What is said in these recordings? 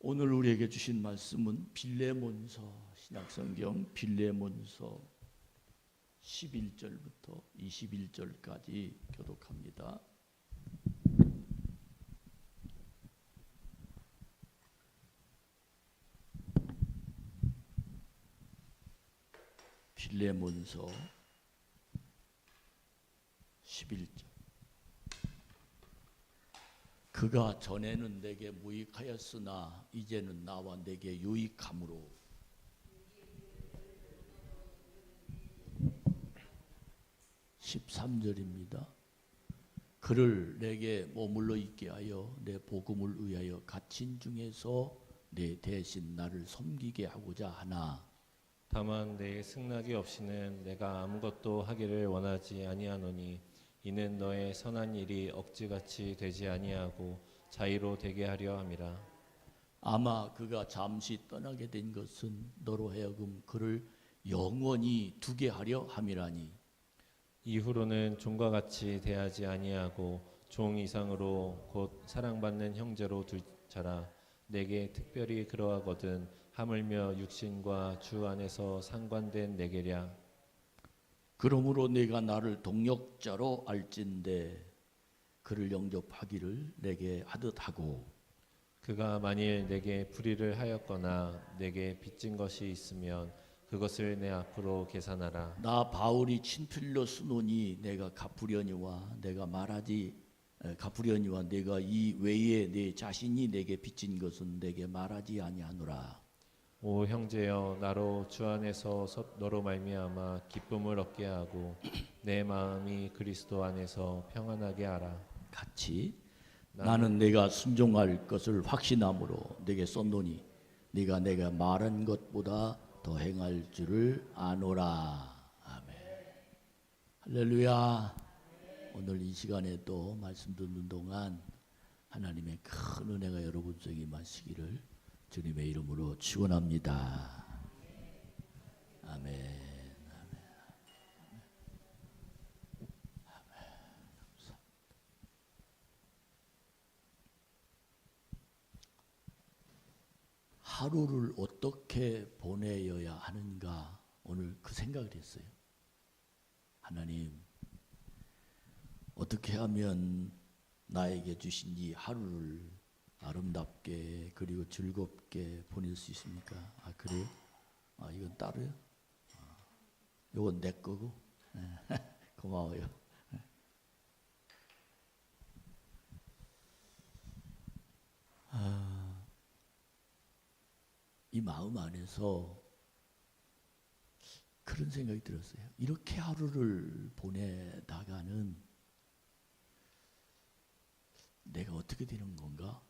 오늘 우리에게 주신 말씀은 빌레몬서, 신약성경 빌레몬서 11절부터 21절까지 교독합니다. 빌레몬서 11절. 그가 전에는 내게 무익하였으나 이제는 나와 내게 유익함으로. 13절입니다. 그를 내게 머물러 있게 하여 내 복음을 위하여 갇힌 중에서 내 대신 나를 섬기게 하고자 하나. 다만 내 승낙이 없이는 내가 아무것도 하기를 원하지 아니하노니 이는 너의 선한 일이 억지같이 되지 아니하고 자의로 되게 하려 함이라. 아마 그가 잠시 떠나게 된 것은 너로 하여금 그를 영원히 두게 하려 함이라니. 이후로는 종과 같이 대하지 아니하고 종 이상으로 곧 사랑받는 형제로 둘 자라. 내게 특별히 그러하거든 하물며 육신과 주 안에서 상관된 내게랴. 그러므로 내가 나를 동역자로 알진대 그를 영접하기를 내게 하듯 하고. 그가 만일 내게 불의를 하였거나 내게 빚진 것이 있으면 그것을 내 앞으로 계산하라. 나 바울이 친필로 쓰노니 내가 갚으려니와 내가 이 외에 내 자신이 내게 빚진 것은 내게 말하지 아니하노라. 오 형제여, 나로 주 안에서 너로 말미암아 기쁨을 얻게 하고 내 마음이 그리스도 안에서 평안하게 하라. 같이 나는 내가 순종할 것을 확신함으로 내게 썼노니 네가 내가 말한 것보다 더 행할 줄을 아노라. 아멘. 할렐루야. 오늘 이 시간에 또 말씀 듣는 동안 하나님의 큰 은혜가 여러분 속에 임하시기를 주님의 이름으로 축원합니다. 아멘. 아멘. 하루를 어떻게 보내야 하는가, 오늘 그 생각을 했어요. 하나님, 어떻게 하면 나에게 주신 이 하루를 아름답게 그리고 즐겁게 보낼 수 있습니까? 아, 그래요? 아, 이건 따로요? 이건 내 거고? 고마워요. 이 마음 안에서 그런 생각이 들었어요. 이렇게 하루를 보내다가는 내가 어떻게 되는 건가?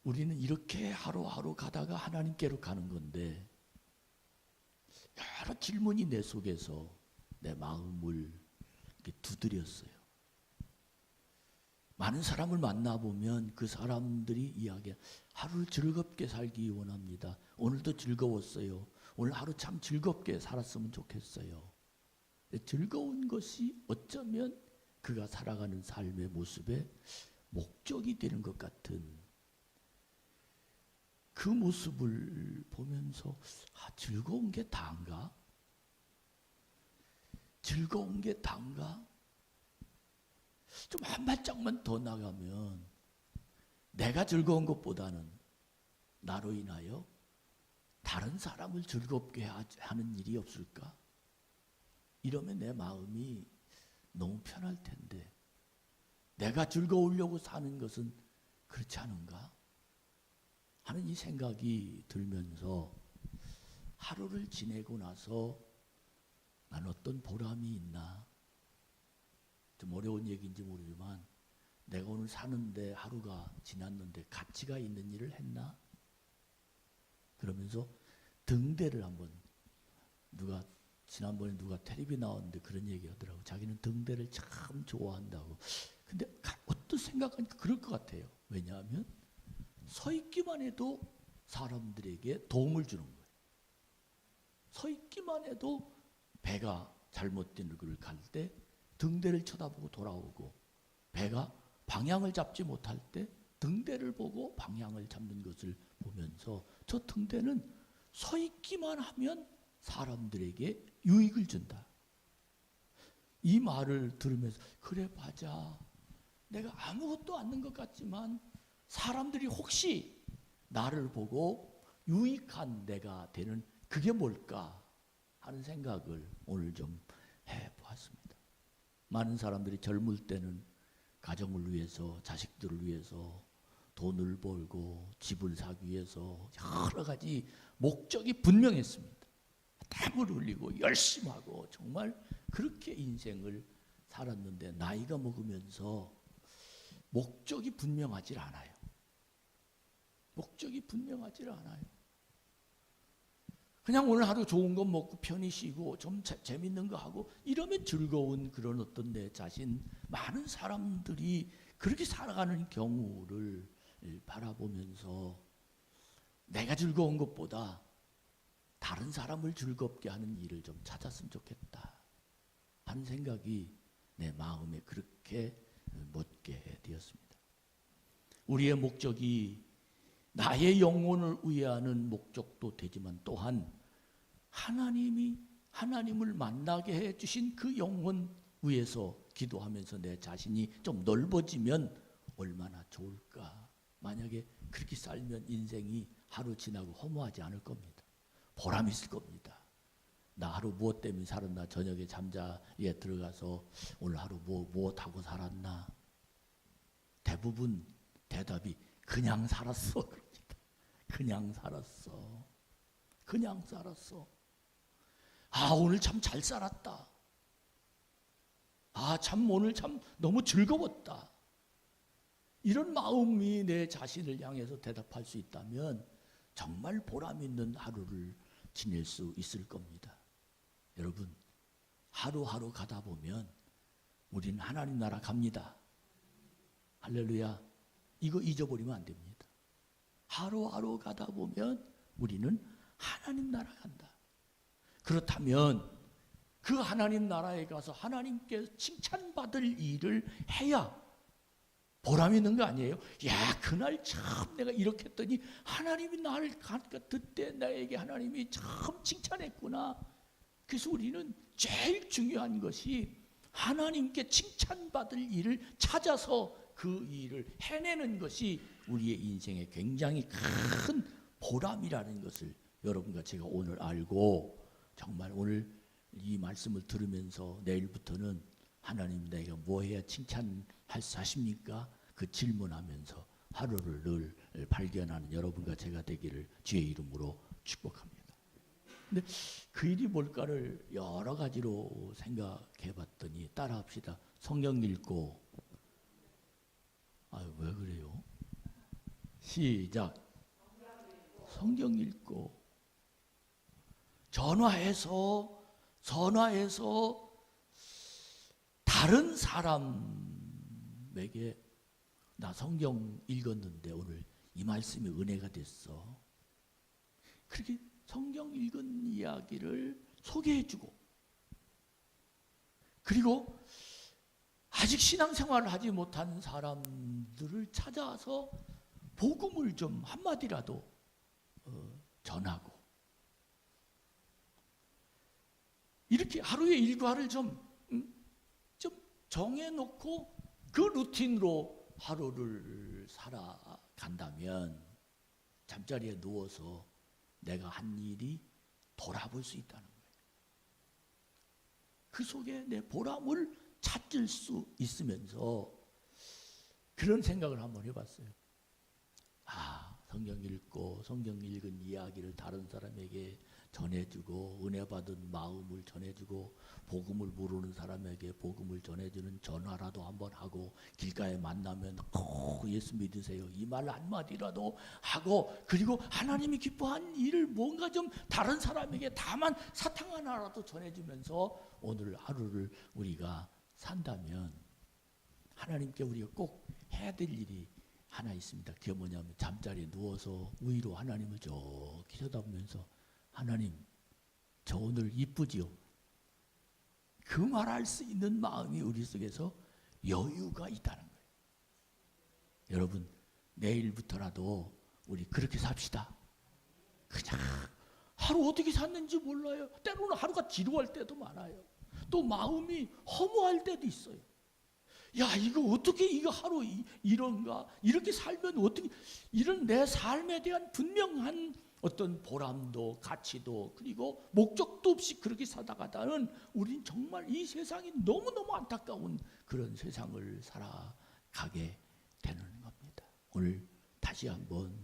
우리는 이렇게 하루하루 가다가 하나님께로 가는 건데 여러 질문이 내 속에서 내 마음을 이렇게 두드렸어요. 많은 사람을 만나보면 그 사람들이 이야기해, 하루를 즐겁게 살기 원합니다. 오늘도 즐거웠어요. 오늘 하루 참 즐겁게 살았으면 좋겠어요. 즐거운 것이 어쩌면 그가 살아가는 삶의 모습의 목적이 되는 것 같은 그 모습을 보면서 즐거운 게 다인가? 즐거운 게 다인가? 좀 한 발짝만 더 나가면 내가 즐거운 것보다는 나로 인하여 다른 사람을 즐겁게 하는 일이 없을까? 이러면 내 마음이 너무 편할 텐데 내가 즐거우려고 사는 것은 그렇지 않은가 하는 이 생각이 들면서 하루를 지내고 나서 난 어떤 보람이 있나? 좀 어려운 얘기인지 모르지만 내가 오늘 사는데 하루가 지났는데 가치가 있는 일을 했나? 그러면서 등대를 한번 지난번에 누가 텔레비 나왔는데 그런 얘기 하더라고. 자기는 등대를 참 좋아한다고. 근데 어떤 생각하니까 그럴 것 같아요. 왜냐하면 서 있기만 해도 사람들에게 도움을 주는 거예요. 서 있기만 해도 배가 잘못된 걸 갈 때 등대를 쳐다보고 돌아오고, 배가 방향을 잡지 못할 때 등대를 보고 방향을 잡는 것을 보면서 저 등대는 서 있기만 하면 사람들에게 유익을 준다. 이 말을 들으면서 그래 맞아. 내가 아무것도 않는 것 같지만 사람들이 혹시 나를 보고 유익한 내가 되는 그게 뭘까 하는 생각을 오늘 좀 해보았습니다. 많은 사람들이 젊을 때는 가정을 위해서, 자식들을 위해서 돈을 벌고 집을 사기 위해서 여러 가지 목적이 분명했습니다. 땀을 흘리고 열심히 하고 정말 그렇게 인생을 살았는데 나이가 먹으면서 목적이 분명하지 않아요. 목적이 분명하지 않아요. 그냥 오늘 하루 좋은 거 먹고 편히 쉬고 좀 재밌는 거 하고 이러면 즐거운 그런 어떤 내 자신, 많은 사람들이 그렇게 살아가는 경우를 바라보면서 내가 즐거운 것보다 다른 사람을 즐겁게 하는 일을 좀 찾았으면 좋겠다 하는 생각이 내 마음에 그렇게 묻게 되었습니다. 우리의 목적이 나의 영혼을 위하는 목적도 되지만 또한 하나님이 하나님을 만나게 해주신 그 영혼 위해서 기도하면서 내 자신이 좀 넓어지면 얼마나 좋을까. 만약에 그렇게 살면 인생이 하루 지나고 허무하지 않을 겁니다. 보람 있을 겁니다. 나 하루 무엇 때문에 살았나. 저녁에 잠자리에 들어가서 오늘 하루 무엇하고 살았나. 대부분 대답이 그냥 살았어 그럽니다. 그냥 살았어. 그냥 살았어. 아 오늘 참 잘 살았다. 아 참 오늘 참 너무 즐거웠다. 이런 마음이 내 자신을 향해서 대답할 수 있다면 정말 보람 있는 하루를 지낼 수 있을 겁니다. 여러분 하루하루 가다 보면 우리는 하나님 나라 갑니다. 할렐루야. 이거 잊어버리면 안 됩니다. 하루하루 가다 보면 우리는 하나님 나라 간다. 그렇다면 그 하나님 나라에 가서 하나님께 칭찬받을 일을 해야 보람 있는 거 아니에요? 야 그날 참 내가 이렇게 했더니 하나님이 나를 그때 나에게 하나님이 참 칭찬했구나. 그래서 우리는 제일 중요한 것이 하나님께 칭찬받을 일을 찾아서 그 일을 해내는 것이 우리의 인생에 굉장히 큰 보람이라는 것을 여러분과 제가 오늘 알고 정말 오늘 이 말씀을 들으면서 내일부터는 하나님 내가 뭐 해야 칭찬하십니까? 그 질문하면서 하루를 늘 발견하는 여러분과 제가 되기를 주의 이름으로 축복합니다. 근데 그 일이 뭘까를 여러 가지로 생각해 봤더니 따라합시다. 성경 읽고 아유 왜 그래요? 시작. 성경 읽고 전화해서 다른 사람에게 나 성경 읽었는데 오늘 이 말씀이 은혜가 됐어. 그렇게 성경 읽은 이야기를 소개해주고 그리고 아직 신앙생활을 하지 못한 사람들을 찾아서 복음을 좀 한마디라도 전하고 이렇게 하루의 일과를 좀 정해놓고 그 루틴으로 하루를 살아간다면 잠자리에 누워서 내가 한 일이 돌아볼 수 있다는 거예요. 그 속에 내 보람을 찾을 수 있으면서 그런 생각을 한번 해봤어요. 아, 성경 읽고 성경 읽은 이야기를 다른 사람에게 전해주고 은혜 받은 마음을 전해주고 복음을 모르는 사람에게 복음을 전해주는 전화라도 한번 하고 길가에 만나면 예수 믿으세요 이 말 한마디라도 하고 그리고 하나님이 기뻐한 일을 뭔가 좀 다른 사람에게 다만 사탕 하나라도 전해주면서 오늘 하루를 우리가 산다면 하나님께 우리가 꼭 해야 될 일이 하나 있습니다. 그게 뭐냐면 잠자리에 누워서 위로 하나님을 저기 쳐다보면서 하나님 저 오늘 이쁘지요? 그 말할 수 있는 마음이 우리 속에서 여유가 있다는 거예요. 여러분 내일부터라도 우리 그렇게 삽시다. 그냥 하루 어떻게 샀는지 몰라요. 때로는 하루가 지루할 때도 많아요. 또 마음이 허무할 때도 있어요. 야, 이거 어떻게 이거 하루 이런가? 이렇게 살면 어떻게, 이런 내 삶에 대한 분명한 어떤 보람도 가치도 그리고 목적도 없이 그렇게 살아가다는 우린 정말 이 세상이 너무너무 안타까운 그런 세상을 살아가게 되는 겁니다. 오늘 다시 한번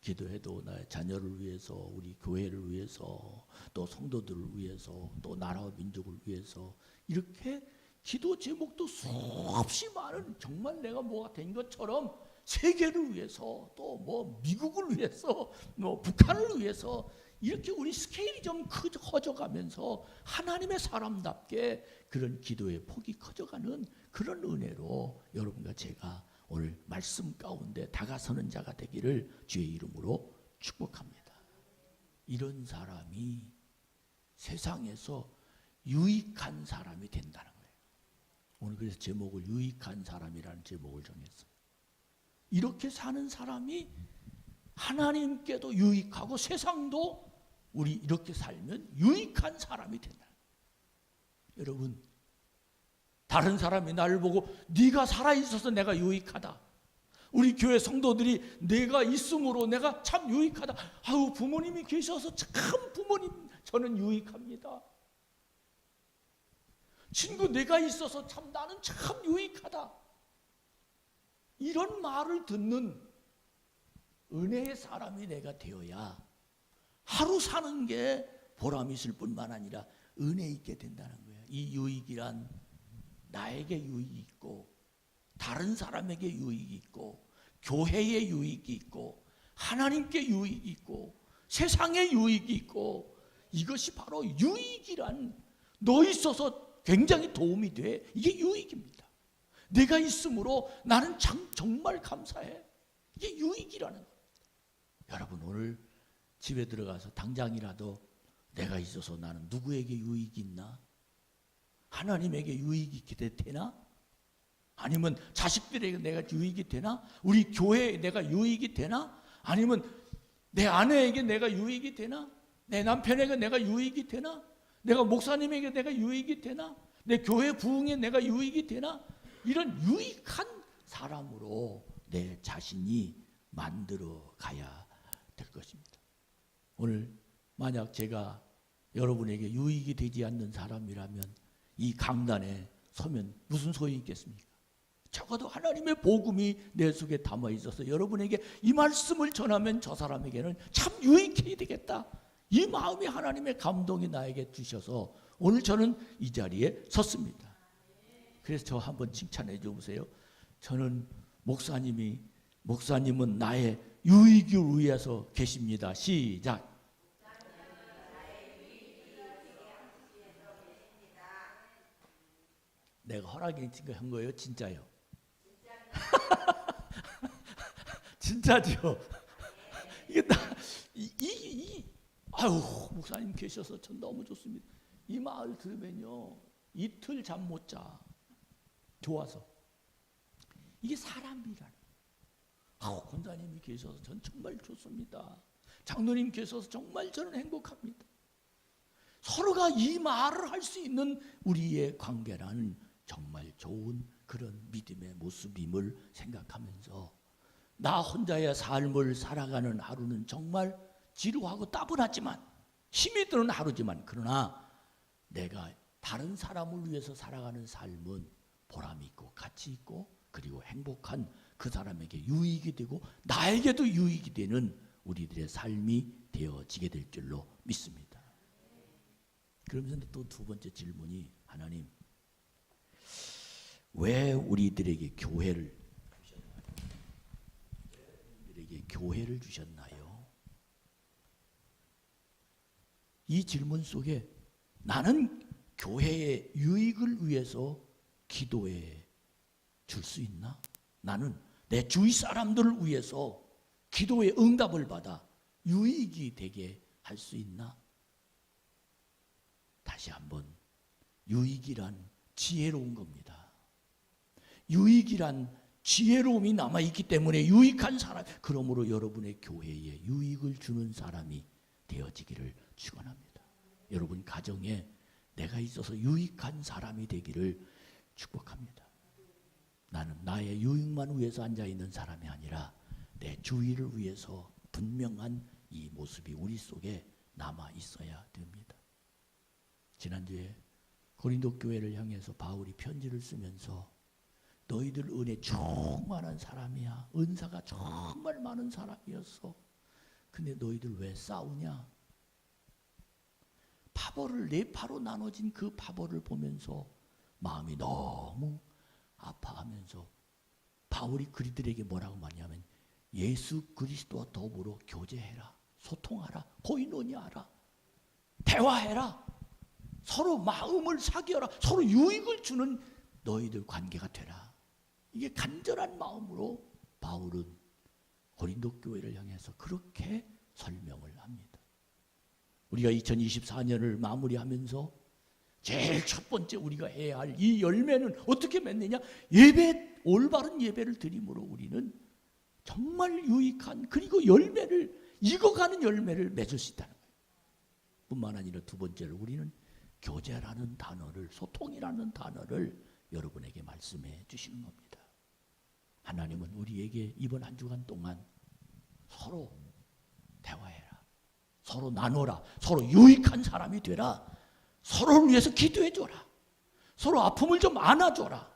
기도해도 나의 자녀를 위해서, 우리 교회를 위해서, 또 성도들을 위해서, 또 나라와 민족을 위해서 이렇게 기도 제목도 수없이 많은, 정말 내가 뭐가 된 것처럼 세계를 위해서, 또 뭐 미국을 위해서, 뭐 북한을 위해서 이렇게 우리 스케일이 좀 커져가면서 하나님의 사람답게 그런 기도의 폭이 커져가는 그런 은혜로 여러분과 제가 오늘 말씀 가운데 다가서는 자가 되기를 주의 이름으로 축복합니다. 이런 사람이 세상에서 유익한 사람이 된다는 거예요. 오늘 그래서 제목을 유익한 사람이라는 제목을 정했어요. 이렇게 사는 사람이 하나님께도 유익하고 세상도 우리 이렇게 살면 유익한 사람이 된다. 여러분, 다른 사람이 나를 보고 네가 살아있어서 내가 유익하다. 우리 교회 성도들이 내가 있음으로 내가 참 유익하다. 아유, 부모님이 계셔서 참 부모님 저는 유익합니다. 친구 내가 있어서 참 나는 참 유익하다. 이런 말을 듣는 은혜의 사람이 내가 되어야 하루 사는 게 보람 있을 뿐만 아니라 은혜 있게 된다는 거예요. 이 유익이란 나에게 유익이 있고 다른 사람에게 유익이 있고 교회에 유익이 있고 하나님께 유익이 있고 세상에 유익이 있고 이것이 바로 유익이란 너 있어서 굉장히 도움이 돼. 이게 유익입니다. 내가 있으므로 나는 정말 감사해. 이게 유익이라는 겁니다. 여러분 오늘 집에 들어가서 당장이라도 내가 있어서 나는 누구에게 유익이 있나? 하나님에게 유익이 되나? 아니면 자식들에게 내가 유익이 되나? 우리 교회에 내가 유익이 되나? 아니면 내 아내에게 내가 유익이 되나? 내 남편에게 내가 유익이 되나? 내가 목사님에게 내가 유익이 되나? 내 교회 부흥에 내가 유익이 되나? 이런 유익한 사람으로 내 자신이 만들어 가야 될 것입니다. 오늘 만약 제가 여러분에게 유익이 되지 않는 사람이라면 이 강단에 서면 무슨 소용이 있겠습니까? 적어도 하나님의 복음이 내 속에 담아 있어서 여러분에게 이 말씀을 전하면 저 사람에게는 참 유익해야 되겠다. 이 마음이 하나님의 감동이 나에게 주셔서 오늘 저는 이 자리에 섰습니다. 그래서 저 한번 칭찬해 주세요. 저는 목사님은 나의 유익을 위해서 계십니다. 시작. 내가 허락이 한 거예요? 진짜요? 진짜죠? 이게 아유, 목사님 계셔서 전 너무 좋습니다. 이 말 들으면요, 이틀 잠 못 자. 좋아서. 이게 사람이라는. 권사님이 계셔서 전 정말 좋습니다. 장로님 계셔서 정말 저는 행복합니다. 서로가 이 말을 할 수 있는 우리의 관계라는 정말 좋은 그런 믿음의 모습임을 생각하면서 나 혼자의 삶을 살아가는 하루는 정말 지루하고 따분하지만 힘이 드는 하루지만 그러나 내가 다른 사람을 위해서 살아가는 삶은 보람이 있고 가치 있고 그리고 행복한 그 사람에게 유익이 되고 나에게도 유익이 되는 우리들의 삶이 되어지게 될 줄로 믿습니다. 그러면서 또 두 번째 질문이 하나님 왜 우리들에게 교회를 주셨나요? 우리들에게 교회를 주셨나요? 이 질문 속에 나는 교회의 유익을 위해서 기도해 줄 수 있나? 나는 내 주위 사람들을 위해서 기도의 응답을 받아 유익이 되게 할 수 있나? 다시 한번 유익이란 지혜로운 겁니다. 유익이란 지혜로움이 남아있기 때문에 유익한 사람, 그러므로 여러분의 교회에 유익을 주는 사람이 되어지기를 축원합니다. 여러분 가정에 내가 있어서 유익한 사람이 되기를 축복합니다. 나는 나의 유익만 위해서 앉아있는 사람이 아니라 내 주위를 위해서 분명한 이 모습이 우리 속에 남아 있어야 됩니다. 지난주에 고린도 교회를 향해서 바울이 편지를 쓰면서 너희들 은혜 충만한 사람이야. 은사가 정말 많은 사람이었어. 근데 너희들 왜 싸우냐? 파벌을 네 파로 나눠진 그 파벌을 보면서 마음이 너무 아파하면서 바울이 그리들에게 뭐라고 말하냐면 예수 그리스도와 더불어 교제해라. 소통하라. 코이노니아라. 대화해라. 서로 마음을 사귀어라. 서로 유익을 주는 너희들 관계가 되라. 이게 간절한 마음으로 바울은 고린도 교회를 향해서 그렇게 설명을 합니다. 우리가 2024년을 마무리하면서 제일 첫 번째 우리가 해야 할 이 열매는 어떻게 맺느냐? 예배, 올바른 예배를 드림으로 우리는 정말 유익한 그리고 열매를 익어가는 열매를 맺을 수 있다는 거예요. 뿐만 아니라 두 번째로 우리는 교제라는 단어를, 소통이라는 단어를 여러분에게 말씀해 주시는 겁니다. 하나님은 우리에게 이번 한 주간 동안 서로 대화해라. 서로 나눠라. 서로 유익한 사람이 되라. 서로를 위해서 기도해 줘라. 서로 아픔을 좀 안아줘라.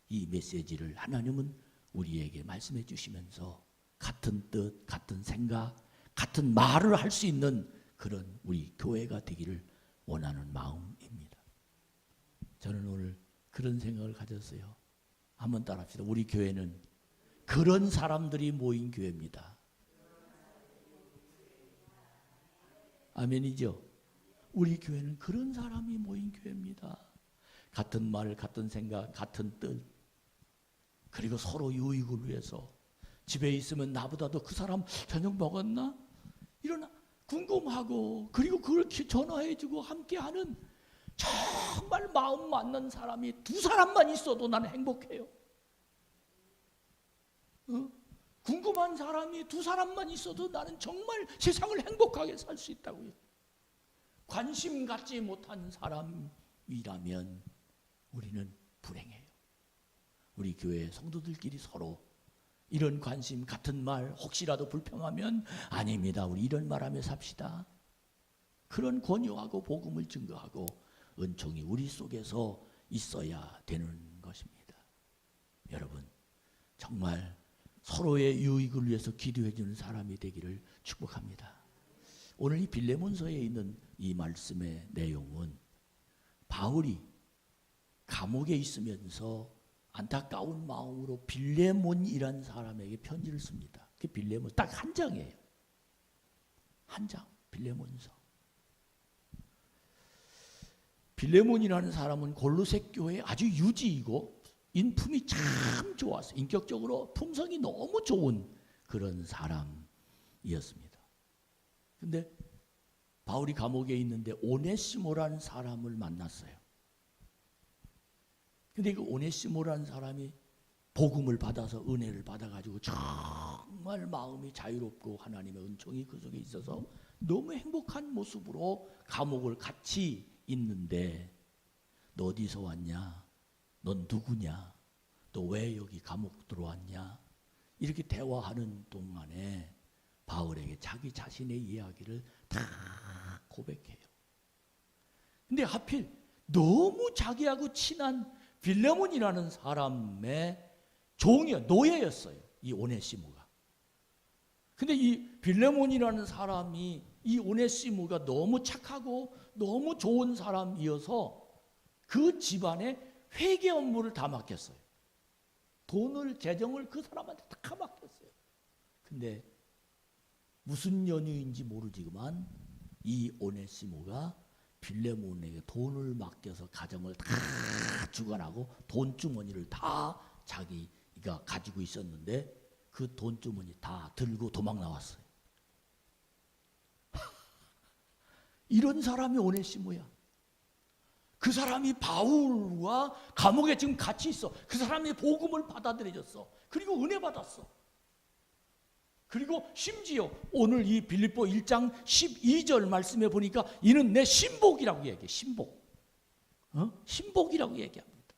이 메시지를 하나님은 우리에게 말씀해 주시면서 같은 뜻, 같은 생각, 같은 말을 할 수 있는 그런 우리 교회가 되기를 원하는 마음입니다. 저는 오늘 그런 생각을 가졌어요. 한번 따라합시다. 우리 교회는 그런 사람들이 모인 교회입니다. 아멘이죠? 우리 교회는 그런 사람이 모인 교회입니다. 같은 말, 같은 생각, 같은 뜻, 그리고 서로 유익을 위해서 집에 있으면 나보다도 그 사람 저녁 먹었나? 이런 궁금하고 그리고 그걸 전화해주고 함께하는 정말 마음 맞는 사람이 두 사람만 있어도 나는 행복해요. 궁금한 사람이 두 사람만 있어도 나는 정말 세상을 행복하게 살 수 있다고요. 관심 갖지 못한 사람이라면 우리는 불행해요. 우리 교회 성도들끼리 서로 이런 관심, 같은 말 혹시라도 불평하면 아닙니다. 우리 이런 말하며 삽시다. 그런 권유하고 복음을 증거하고 은총이 우리 속에서 있어야 되는 것입니다. 여러분 정말 서로의 유익을 위해서 기도해 주는 사람이 되기를 축복합니다. 오늘 이 빌레몬서에 있는 이 말씀의 내용은 바울이 감옥에 있으면서 안타까운 마음으로 빌레몬이라는 사람에게 편지를 씁니다. 그 빌레몬 딱 한 장이에요. 한 장, 빌레몬서. 빌레몬이라는 사람은 골로새 교회의 아주 유지이고 인품이 참 좋았어요. 인격적으로 품성이 너무 좋은 그런 사람이었습니다. 근데 바울이 감옥에 있는데 오네시모라는 사람을 만났어요. 근데 그 오네시모라는 사람이 복음을 받아서 은혜를 받아가지고 정말 마음이 자유롭고 하나님의 은총이 그 속에 있어서 너무 행복한 모습으로 감옥을 같이 있는데 너 어디서 왔냐? 넌 누구냐? 너 왜 여기 감옥 들어왔냐? 이렇게 대화하는 동안에 바울에게 자기 자신의 이야기를 다 고백해요. 근데 하필 너무 자기하고 친한 빌레몬이라는 사람의 노예였어요. 이 오네시모가. 근데 이 빌레몬이라는 사람이 이 오네시모가 너무 착하고 너무 좋은 사람이어서 그 집안에 회계 업무를 다 맡겼어요. 돈을, 재정을 그 사람한테 다 맡겼어요. 근데 무슨 연유인지 모르지만 이 오네시모가 빌레몬에게 돈을 맡겨서 가정을 다 주관하고 돈주머니를 다 자기가 가지고 있었는데 그 돈주머니 다 들고 도망 나왔어요. 이런 사람이 오네시모야. 그 사람이 바울과 감옥에 지금 같이 있어. 그 사람이 복음을 받아들여졌어. 그리고 은혜 받았어. 그리고 심지어 오늘 이 빌립보 1장 12절 말씀에 보니까 이는 내 신복이라고 얘기해. 신복. 신복이라고 얘기합니다.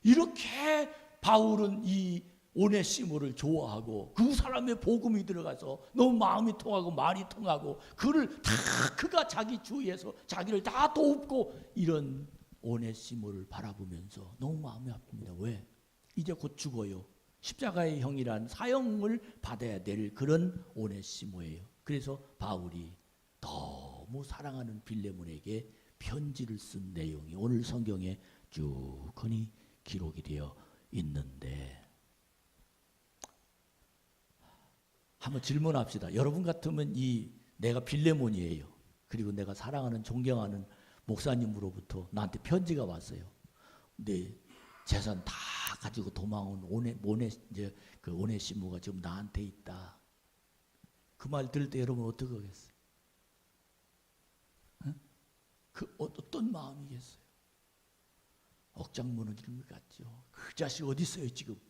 이렇게 바울은 이 오네시모를 좋아하고 그 사람의 복음이 들어가서 너무 마음이 통하고 말이 통하고 그를 다 그가 자기 주위에서 자기를 다 돕고 이런 오네시모를 바라보면서 너무 마음이 아픕니다. 왜? 이제 곧 죽어요. 십자가의 형이란 사형을 받아야 될 그런 오네시모예요. 그래서 바울이 너무 사랑하는 빌레몬에게 편지를 쓴 내용이 오늘 성경에 쭉 흔히 기록이 되어 있는데 한번 질문합시다. 여러분 같으면 내가 빌레몬이에요. 그리고 내가 사랑하는 존경하는 목사님으로부터 나한테 편지가 왔어요. 내 재산 다 가지고 도망온 오네시모가 지금 나한테 있다. 그 말 들을 때 여러분 어떻게 하겠어요? 그 어떤 마음이겠어요? 억장 무너지는 것 같죠. 그 자식 어디 있어요 지금?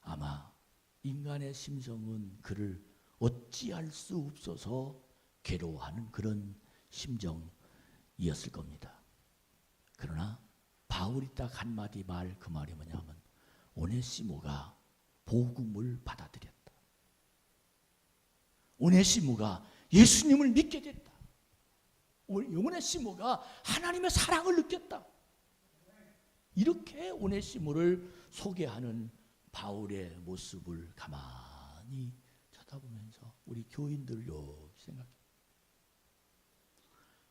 아마 인간의 심성은 그를 어찌할 수 없어서 괴로워하는 그런 심정이었을 겁니다. 그러나 바울이 딱 한마디 말, 그 말이 뭐냐면 오네시모가 복음을 받아들였다. 오네시모가 예수님을 믿게 됐다. 오네시모가 하나님의 사랑을 느꼈다. 이렇게 오네시모를 소개하는 바울의 모습을 가만히 쳐다보면서 우리 교인들 여기 생각해.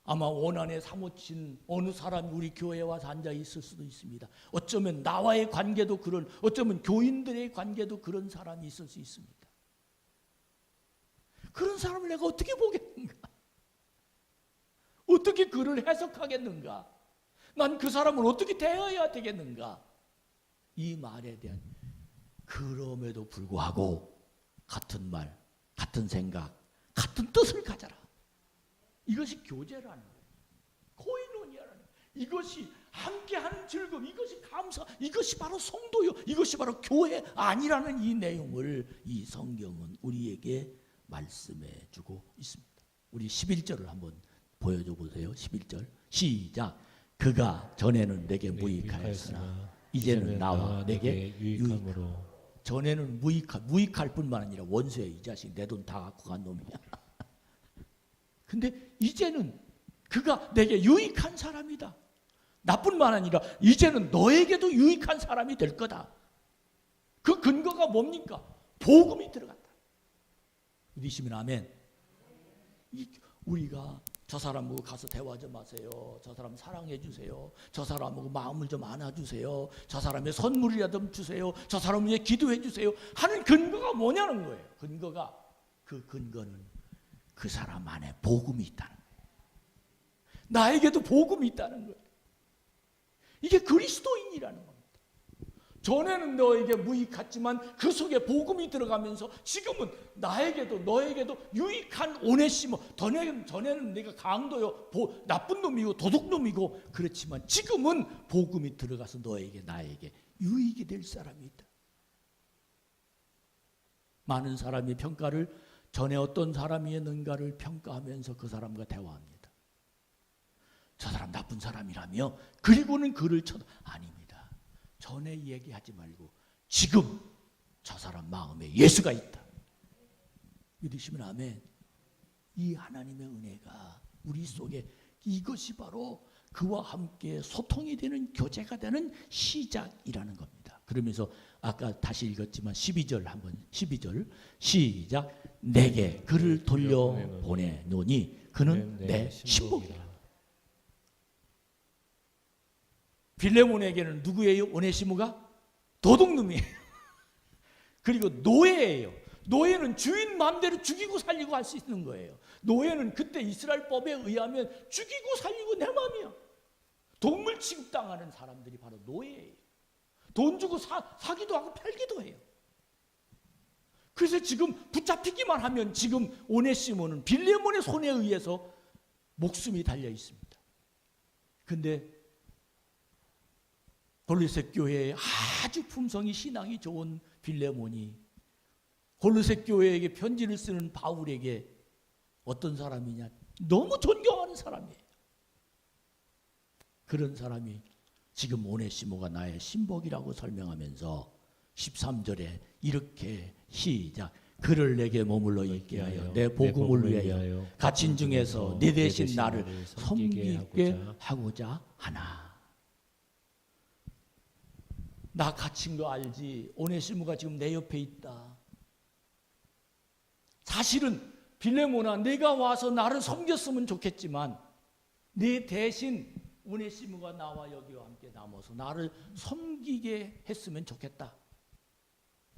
아마 원한에 사무친 어느 사람이 우리 교회에 와서 앉아 있을 수도 있습니다. 어쩌면 나와의 관계도 어쩌면 교인들의 관계도 그런 사람이 있을 수 있습니다. 그런 사람을 내가 어떻게 보겠는가? 어떻게 그를 해석하겠는가? 난 그 사람을 어떻게 대해야 되겠는가? 이 말에 대한 그럼에도 불구하고 같은 말, 같은 생각, 같은 뜻을 가져라. 이것이 교제라는 거예요. 코이노니아라는 거예요. 이것이 함께하는 즐거움, 이것이 감사, 이것이 바로 성도요, 이것이 바로 교회 아니라는 이 내용을 이 성경은 우리에게 말씀해 주고 있습니다. 우리 11절을 한번 보여줘 보세요. 11절 시작. 그가 전에는 내게 무익하였으나 이제는 나와 내게 유익함으로. 전에는 무익할 뿐만 아니라 원수야. 이 자식 내 돈 다 갖고 간 놈이야. 근데 이제는 그가 내게 유익한 사람이다. 나뿐만 아니라 이제는 너에게도 유익한 사람이 될 거다. 그 근거가 뭡니까? 복음이 들어갔다. 믿으시면 아멘. 우리가 저 사람하고 가서 대화 좀 하세요. 저 사람 사랑해 주세요. 저 사람하고 마음을 좀 안아주세요. 저 사람의 선물이라도 좀 주세요. 저 사람을 위해 기도해 주세요. 하는 근거가 뭐냐는 거예요. 그 근거는 그 사람 안에 복음이 있다는 거예요. 나에게도 복음이 있다는 거예요. 이게 그리스도인이라는 겁니다. 전에는 너에게 무익했지만 그 속에 복음이 들어가면서 지금은 나에게도 너에게도 유익한 오네시모. 전에는 내가 강도요, 나쁜 놈이고 도둑놈이고 그렇지만 지금은 복음이 들어가서 너에게 나에게 유익이 될 사람이 있다. 많은 사람이 평가를 전에 어떤 사람이었는가를 평가하면서 그 사람과 대화합니다. 저 사람 나쁜 사람이라며 그리고는 그를 쳐도 아닙니다. 전에 얘기하지 말고 지금 저 사람 마음에 예수가 있다. 믿으시면 아멘. 이 하나님의 은혜가 우리 속에 이것이 바로 그와 함께 소통이 되는 교제가 되는 시작이라는 겁니다. 그러면서 아까 다시 읽었지만 12절 한번 12절 시작. 내게 그를 돌려보내노니 그는 내 신복이라. 빌레몬에게는 누구예요? 오네시모가 도둑놈이에요. 그리고 노예예요. 노예는 주인 마음대로 죽이고 살리고 할 수 있는 거예요. 노예는 그때 이스라엘 법에 의하면 죽이고 살리고 내 마음이야. 동물 취급당하는 사람들이 바로 노예예요. 돈 주고 사기도 하고 팔기도 해요. 그래서 지금 붙잡히기만 하면 지금 오네시모는 빌레몬의 손에 의해서 목숨이 달려 있습니다. 근데 골로새 교회에 아주 품성이 신앙이 좋은 빌레몬이 골로새 교회에게 편지를 쓰는 바울에게 어떤 사람이냐? 너무 존경하는 사람이에요. 그런 사람이 지금 오네시모가 나의 신복이라고 설명하면서 13절에 이렇게 시작. 그를 내게 머물러 있게 하여 내 복음을 위하여 갇힌 중에서 내 대신 나를 섬기게 하고자 하나. 나 갇힌 거 알지? 오네시모가 지금 내 옆에 있다. 사실은 빌레몬아, 내가 와서 나를 섬겼으면 좋겠지만 내 대신 오네시모가 나와 여기와 함께 남아서 나를 섬기게 했으면 좋겠다.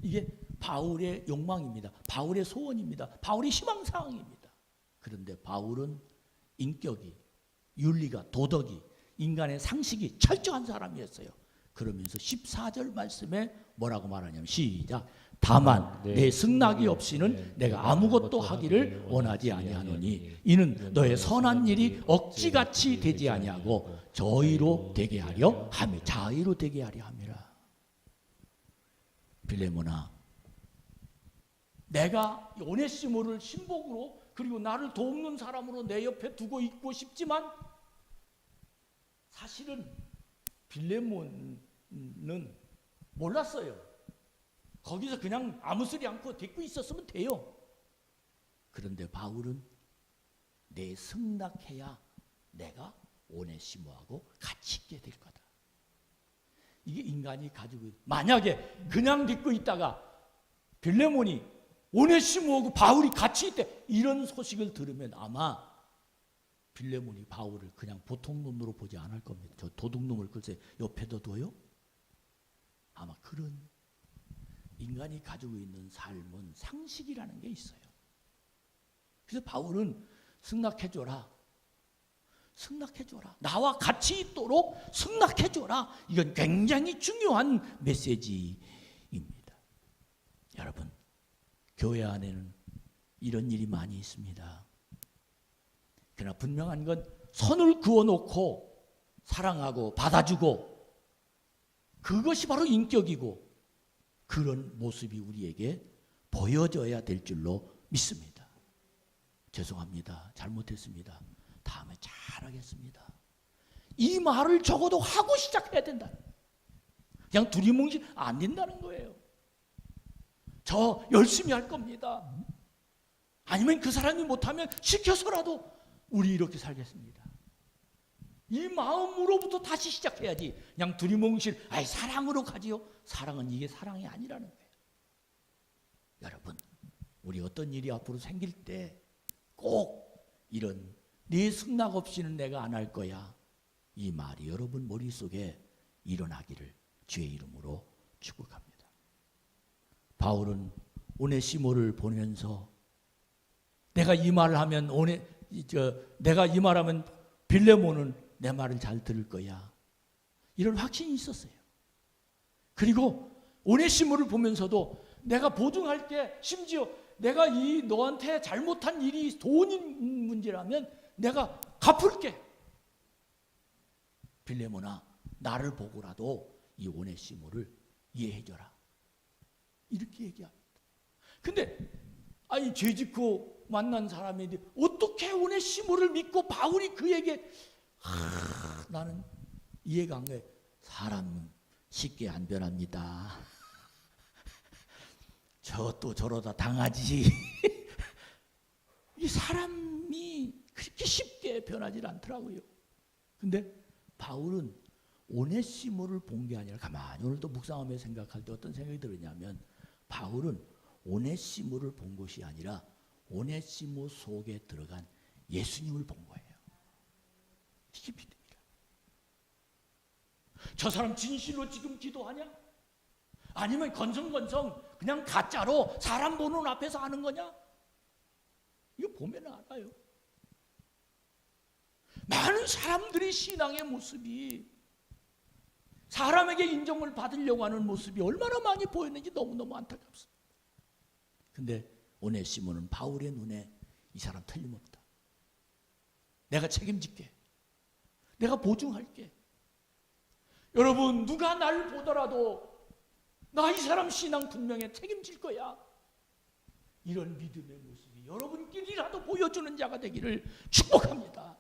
이게 바울의 욕망입니다. 바울의 소원입니다. 바울의 희망사항입니다. 그런데 바울은 인격이, 윤리가, 도덕이, 인간의 상식이 철저한 사람이었어요. 그러면서 14절 말씀에 뭐라고 말하냐면 시작. 다만 내 승낙이 없이는 내가 아무것도 하기를 원하지 아니하노니 이는 너의 선한 일이 억지같이 되지 아니하고 저의로 되게 하려 함이 자의로 되게 하려 함이라. 빌레몬아, 내가 오네시모를 신복으로 그리고 나를 돕는 사람으로 내 옆에 두고 있고 싶지만 사실은 빌레몬은 몰랐어요. 거기서 그냥 아무 소리 않고 듣고 있었으면 돼요. 그런데 바울은 내 승낙해야 내가 오네시모하고 같이 있게 될 거다. 이게 인간이 가지고 만약에 그냥 듣고 있다가 빌레몬이 오네시모하고 바울이 같이 있대 이런 소식을 들으면 아마 빌레몬이 바울을 그냥 보통 놈으로 보지 않을 겁니다. 저 도둑놈을 글쎄 옆에도 둬요? 아마 그런 인간이 가지고 있는 삶은 상식이라는 게 있어요. 그래서 바울은 승낙해줘라. 승낙해줘라. 나와 같이 있도록 승낙해줘라. 이건 굉장히 중요한 메시지입니다. 여러분, 교회 안에는 이런 일이 많이 있습니다. 그러나 분명한 건 선을 그어놓고 사랑하고 받아주고 그것이 바로 인격이고 그런 모습이 우리에게 보여져야 될 줄로 믿습니다. 죄송합니다. 잘못했습니다. 다음에 잘하겠습니다. 이 말을 적어도 하고 시작해야 된다. 그냥 두리뭉실 안 된다는 거예요. 저 열심히 할 겁니다. 아니면 그 사람이 못하면 시켜서라도 우리 이렇게 살겠습니다. 이 마음으로부터 다시 시작해야지. 그냥 두리뭉실 아이 사랑으로 가지요. 사랑은 이게 사랑이 아니라는 거예요. 여러분, 우리 어떤 일이 앞으로 생길 때 꼭 이런 네 승낙 없이는 내가 안 할 거야. 이 말이 여러분 머릿속에 일어나기를 주의 이름으로 축복합니다. 바울은 오네시모를 보면서 내가 이 말을 하면 내가 이 말하면 빌레몬은 내 말을 잘 들을 거야. 이런 확신이 있었어요. 그리고 오네시모를 보면서도 내가 보증할게. 심지어 내가 이 너한테 잘못한 일이 돈 문제라면 내가 갚을게. 빌레몬아, 나를 보고라도 이 오네시모를 이해해줘라. 이렇게 얘기합니다. 근데 아니 죄짓고 만난 사람인데 어떻게 오네시모를 믿고 바울이 그에게 나는 이해가 안 돼. 사람은 쉽게 안 변합니다. 저 또 저러다 당하지. 이 사람이 그렇게 쉽게 변하지 않더라고요. 근데 바울은 오네시모를 본 게 아니라 가만히 오늘도 묵상하며 생각할 때 어떤 생각이 들었냐면 바울은 오네시모를 본 것이 아니라 오네시모 속에 들어간 예수님을 본 거예요. 이게 믿음이라. 저 사람 진실로 지금 기도하냐? 아니면 건성건성 그냥 가짜로 사람 보는 앞에서 하는 거냐? 이거 보면 알아요. 많은 사람들이 신앙의 모습이 사람에게 인정을 받으려고 하는 모습이 얼마나 많이 보였는지 너무너무 안타깝습니다. 근데 오네시모는 바울의 눈에 이 사람 틀림없다. 내가 책임질게. 내가 보증할게. 여러분, 누가 날 보더라도 나 이 사람 신앙 분명히 책임질 거야. 이런 믿음의 모습이 여러분끼리라도 보여주는 자가 되기를 축복합니다.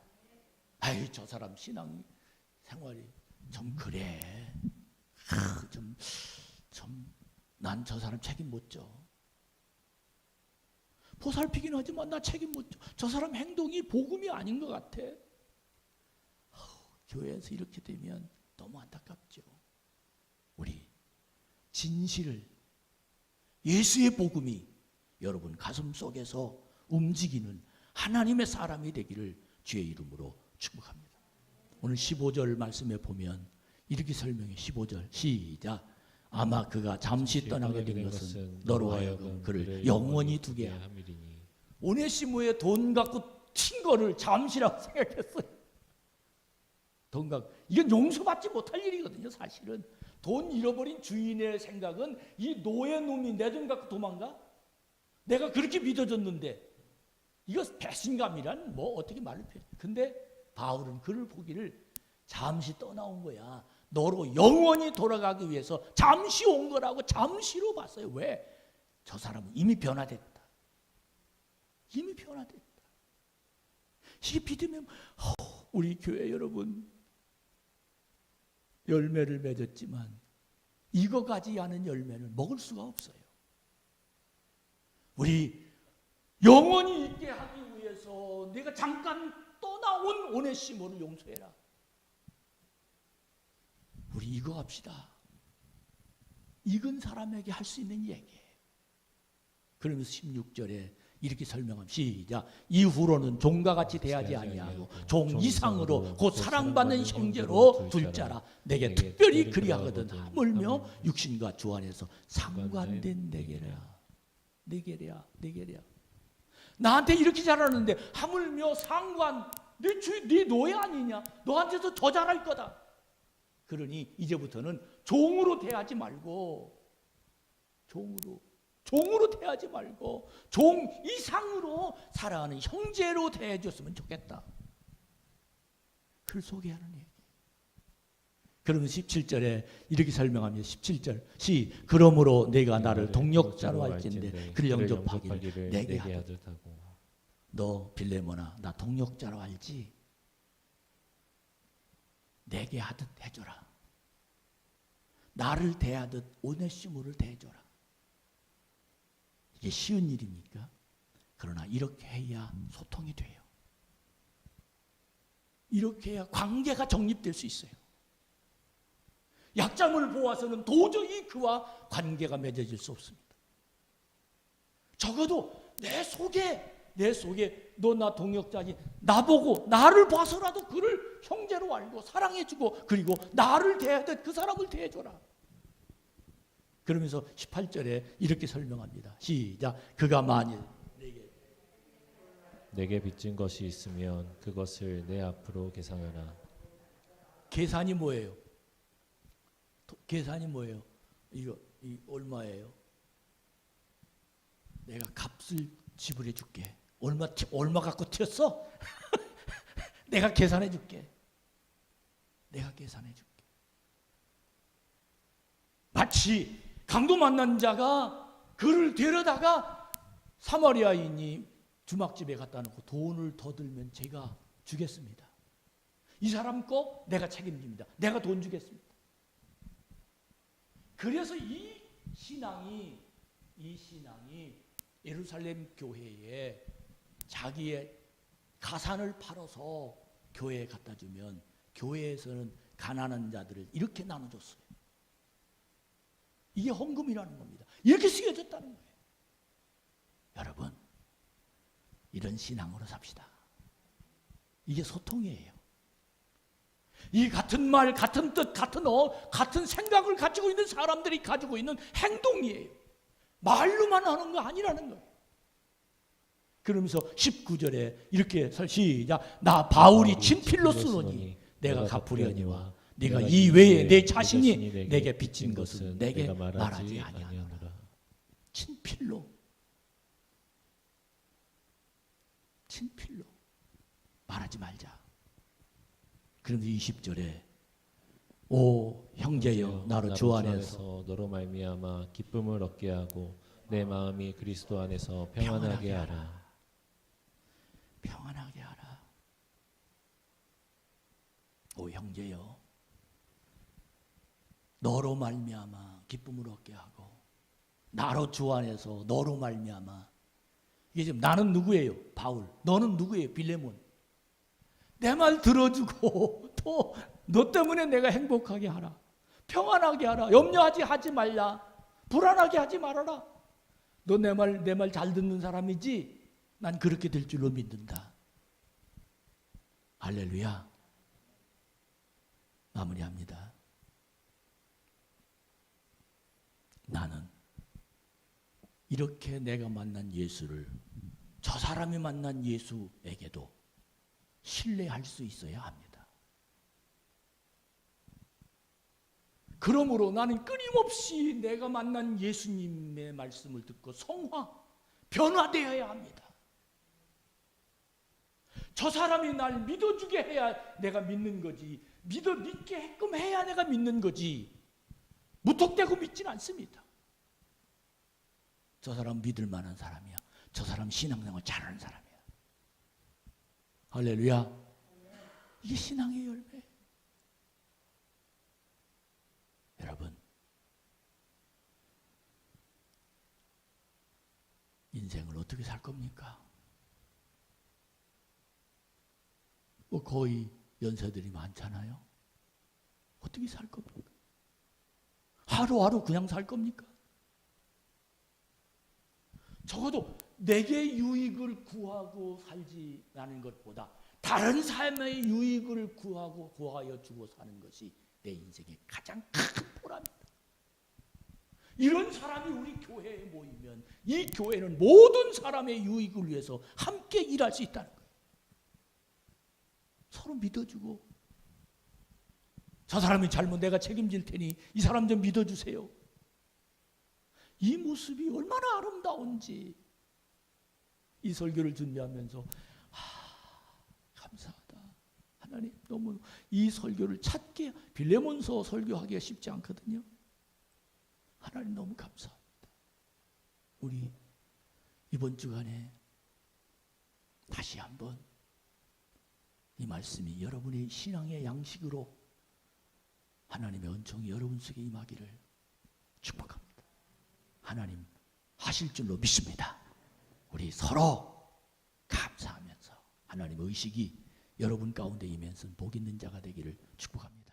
아이, 저 사람 신앙 생활이 좀 그래. 난 저 사람 책임 못 져. 보살피긴 하지만 나 책임 못 져. 저 사람 행동이 복음이 아닌 것 같아. 교회에서 이렇게 되면 너무 안타깝죠. 우리 진실을, 예수의 복음이 여러분 가슴 속에서 움직이는 하나님의 사람이 되기를 주의 이름으로 축복합니다. 오늘 15절 말씀에 보면 이렇게 설명해. 15절 시작. 아마 그가 잠시 떠나게 된 것은 너로 하여금 그를 영원히 두게 함이리니. 오네시모의 돈 갖고 튄 거를 잠시라고 생각했어요. 돈 갖고, 이건 용서받지 못할 일이거든요. 사실은 돈 잃어버린 주인의 생각은 이 노예 놈이 내 돈 갖고 도망가? 내가 그렇게 믿어줬는데. 이거 배신감이란 뭐 어떻게 말을 해. 근데 바울은 그를 보기를 잠시 떠나온 거야. 너로 영원히 돌아가기 위해서 잠시 온 거라고 잠시로 봤어요. 왜? 저 사람은 이미 변화됐다. 이미 변화됐다. 이게 믿음의, 우리 교회 여러분 열매를 맺었지만 익어가지 않은 열매는 먹을 수가 없어요. 우리 영원히 있게 하기 위해서 내가 잠깐 떠나온 오네시모를 용서해라. 우리 이거 합시다. 익은 사람에게 할 수 있는 얘기예요. 그러면서 16절에 이렇게 설명합니다. 시작. 이후로는 종과 같이 대하지 아니하고 종 이상으로 곧 사랑받는 형제로 둘 자라. 내게 특별히 그리하거든 하물며 육신과 주 안에서 상관된 내게라. 내게랴. 나한테 이렇게 잘하는데 하물며 상관, 네 노예 아니냐? 너한테서 더 잘할 거다. 그러니 이제부터는 종으로 대하지 말고, 종으로 대하지 말고 종 이상으로 사랑하는 형제로 대해줬으면 좋겠다. 그를 소개하는 얘기. 그러면 17절에 이렇게 설명합니다. 17절 그러므로 내가 나를 동력자로 할진대 그를 영접하기를 내게 하듯하고. 너 빌레몬아, 나 동력자로 알지? 내게 하듯 해줘라. 나를 대하듯 오네시모를 대해줘라. 이게 쉬운 일입니까? 그러나 이렇게 해야 소통이 돼요. 이렇게 해야 관계가 정립될 수 있어요. 약점을 보아서는 도저히 그와 관계가 맺어질 수 없습니다. 적어도 내 속에 너 나 동역자지, 나보고 나를 봐서라도 그를 형제로 알고 사랑해주고 그리고 나를 대하듯 그 사람을 대해줘라. 그러면서 18절에 이렇게 설명합니다. 시작. 그가 만일 내게 빚진 것이 있으면 그것을 내 앞으로 계산하라. 계산이 뭐예요? 계산이 뭐예요? 이 얼마예요? 내가 값을 지불해 줄게. 얼마 갖고 튀었어? 내가 계산해 줄게. 마치 강도 만난 자가 그를 데려다가 사마리아인이 주막집에 갖다 놓고 돈을 더 들면 제가 주겠습니다. 이 사람 거 내가 책임집니다. 내가 돈 주겠습니다. 그래서 이 신앙이 예루살렘 교회에 자기의 가산을 팔아서 교회에 갖다 주면 교회에서는 가난한 자들을 이렇게 나눠줬어요. 이게 헌금이라는 겁니다. 이렇게 쓰여졌다는 거예요. 여러분, 이런 신앙으로 삽시다. 이게 소통이에요. 이 같은 말, 같은 뜻, 같은 생각을 가지고 있는 사람들이 가지고 있는 행동이에요. 말로만 하는 거 아니라는 거예요. 그러면서 19절에 이렇게 시작. 나 바울이 친필로 쓰노니 내가 갚으려니와 네가 이 외에 내 자신이 내게 빚진 것은 내게 말하지 아니하노라. 친필로 친필로 말하지 말자. 그런데 20절에 오 형제여 나로 주 안에서 너로 말미암아 기쁨을 얻게 하고 내 마음이 그리스도 안에서 평안하게 하라. 평안하게 하라. 오 형제여 너로 말미암아 기쁨을 얻게 하고 나로 주 안에서 너로 말미암아. 이게 지금 나는 누구예요? 바울. 너는 누구예요? 빌레몬. 내 말 들어주고 또 너 때문에 내가 행복하게 하라. 평안하게 하라. 염려하지 말라. 불안하게 하지 말아라. 너 내 말 잘 듣는 사람이지? 난 그렇게 될 줄로 믿는다. 할렐루야. 마무리합니다. 나는 이렇게 내가 만난 예수를 저 사람이 만난 예수에게도 신뢰할 수 있어야 합니다. 그러므로 나는 끊임없이 내가 만난 예수님의 말씀을 듣고 변화되어야 합니다. 저 사람이 날 믿어주게 해야 내가 믿는 거지, 믿게끔 해야 내가 믿는 거지, 무턱대고 믿지는 않습니다. 저 사람 믿을 만한 사람이야. 저 사람 신앙생활 잘하는 사람이야. 할렐루야. 이게 신앙의 열매. 여러분, 인생을 어떻게 살 겁니까? 뭐 거의 연세들이 많잖아요. 어떻게 살 겁니까? 하루하루 그냥 살 겁니까? 적어도 내게 유익을 구하고 살지라는 것보다 다른 삶의 유익을 구하여 주고 사는 것이 내 인생의 가장 큰 보람이다. 이런 사람이 우리 교회에 모이면 이 교회는 모든 사람의 유익을 위해서 함께 일할 수 있다는 거예요. 서로 믿어주고, 저 사람이 잘못 내가 책임질 테니 이 사람 좀 믿어주세요. 이 모습이 얼마나 아름다운지 이 설교를 준비하면서 감사하다. 하나님, 너무 이 설교를 찾게, 빌레몬서 설교하기가 쉽지 않거든요. 하나님 너무 감사합니다. 우리 이번 주간에 다시 한번 이 말씀이 여러분의 신앙의 양식으로 하나님의 은총이 여러분 속에 임하기를 축복합니다. 하나님 하실 줄로 믿습니다. 우리 서로 감사하면서 하나님의 의식이 여러분 가운데 임해서 복 있는 자가 되기를 축복합니다.